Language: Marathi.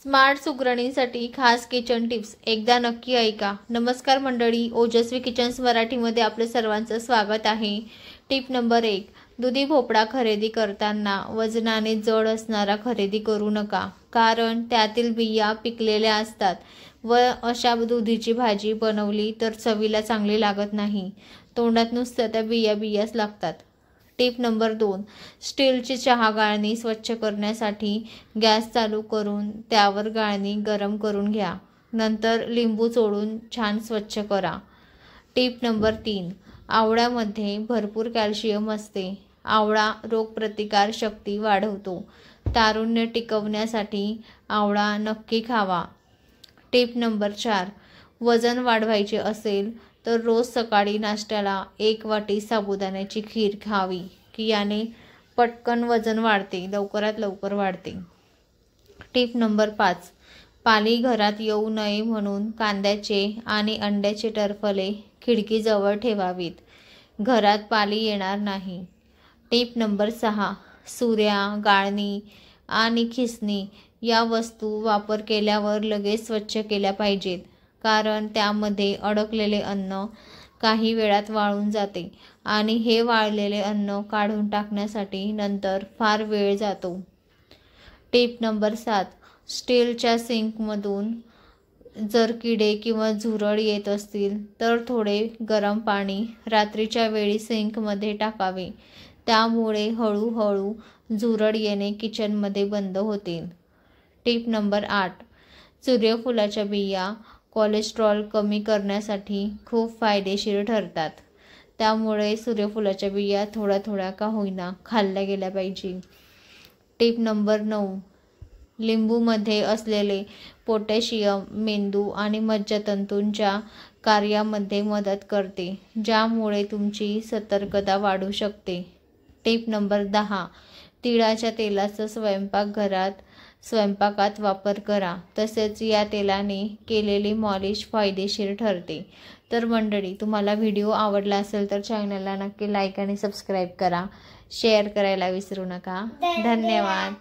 स्मार्ट सुगरणींसाठी खास किचन टिप्स एकदा नक्की ऐका। नमस्कार मंडळी, ओजस्वी किचन्स मराठीमध्ये आपले सर्वांचं स्वागत आहे। टिप नंबर 1, दुधी भोपळा खरेदी करताना वजनाने जड असणारा खरेदी करू नका, कारण त्यातील बिया पिकलेल्या असतात व अशा दुधीची भाजी बनवली तर चवीला चांगली लागत नाही। तोंडात नुसतं त्या बियाच लागतात। टिप नंबर 2, स्टीलची चहा गाळणी स्वच्छ करण्यासाठी गॅस चालू करून त्यावर गाळणी गरम करून घ्या। नंतर लिंबू चोळून छान स्वच्छ करा। टिप नंबर 3, आवळ्यामध्ये भरपूर कॅल्शियम असते। आवळा रोगप्रतिकार शक्ती वाढवतो। तारुण्य टिकवण्यासाठी आवळा नक्की खावा। टिप नंबर 4, वजन वाढवायचे असेल तर रोज सकाळी नाश्त्याला 1 वाटी साबुदाण्याची खीर खावी, की याने पटकन वजन वाढते, लवकरात लवकर वाढते। टिप नंबर 5, पाली घरात येऊ नये म्हणून कांद्याचे आणि अंड्याचे टरफले खिडकीजवळ ठेवावीत, घरात पाली येणार नाही। टिप नंबर 6, सुऱ्या, गाळणी आणि खिसणी या वस्तू वापर केल्यावर लगेच स्वच्छ केल्या पाहिजेत, कारण त्यामध्ये अडकलेले अन्न काही वेळात वाळून जाते आणि हे वाळलेले अन्न काढून टाकण्यासाठी नंतर फार वेळ जातो। टिप नंबर 7, स्टीलच्या सिंकमधून जर किडे किंवा झुरळ येत असतील तर थोडे गरम पाणी रात्रीच्या वेळी सिंकमध्ये टाकावे, त्यामुळे हळूहळू झुरळ येणे किचनमध्ये बंद होतील। टिप नंबर 8, सूर्यफुलाच्या बिया कोलेस्ट्रॉल कमी करण्यासाठी खूप फायदेशीर ठरतात, त्यामुळे सूर्यफुलाच्या बिया थोड्या थोड्या का होईना खाल्ल्या गेल्या पाहिजे। टिप नंबर 9, लिंबूमध्ये असलेले पोटॅशियम मेंदू आणि मज्जातंतूंच्या कार्यामध्ये मदत करते, ज्यामुळे तुमची सतर्कता वाढू शकते। टिप नंबर 10, तिळाच्या तेलाचा स्वयंपाकात वापर करा, तसेच या तेलाने केलेली मॉलिश फायदेशीर ठरते। तर मंडळी, तुम्हाला व्हिडिओ आवडला असेल तर चॅनलला नक्की लाईक आणि सबस्क्राईब करा, शेअर करायला विसरू नका। धन्यवाद।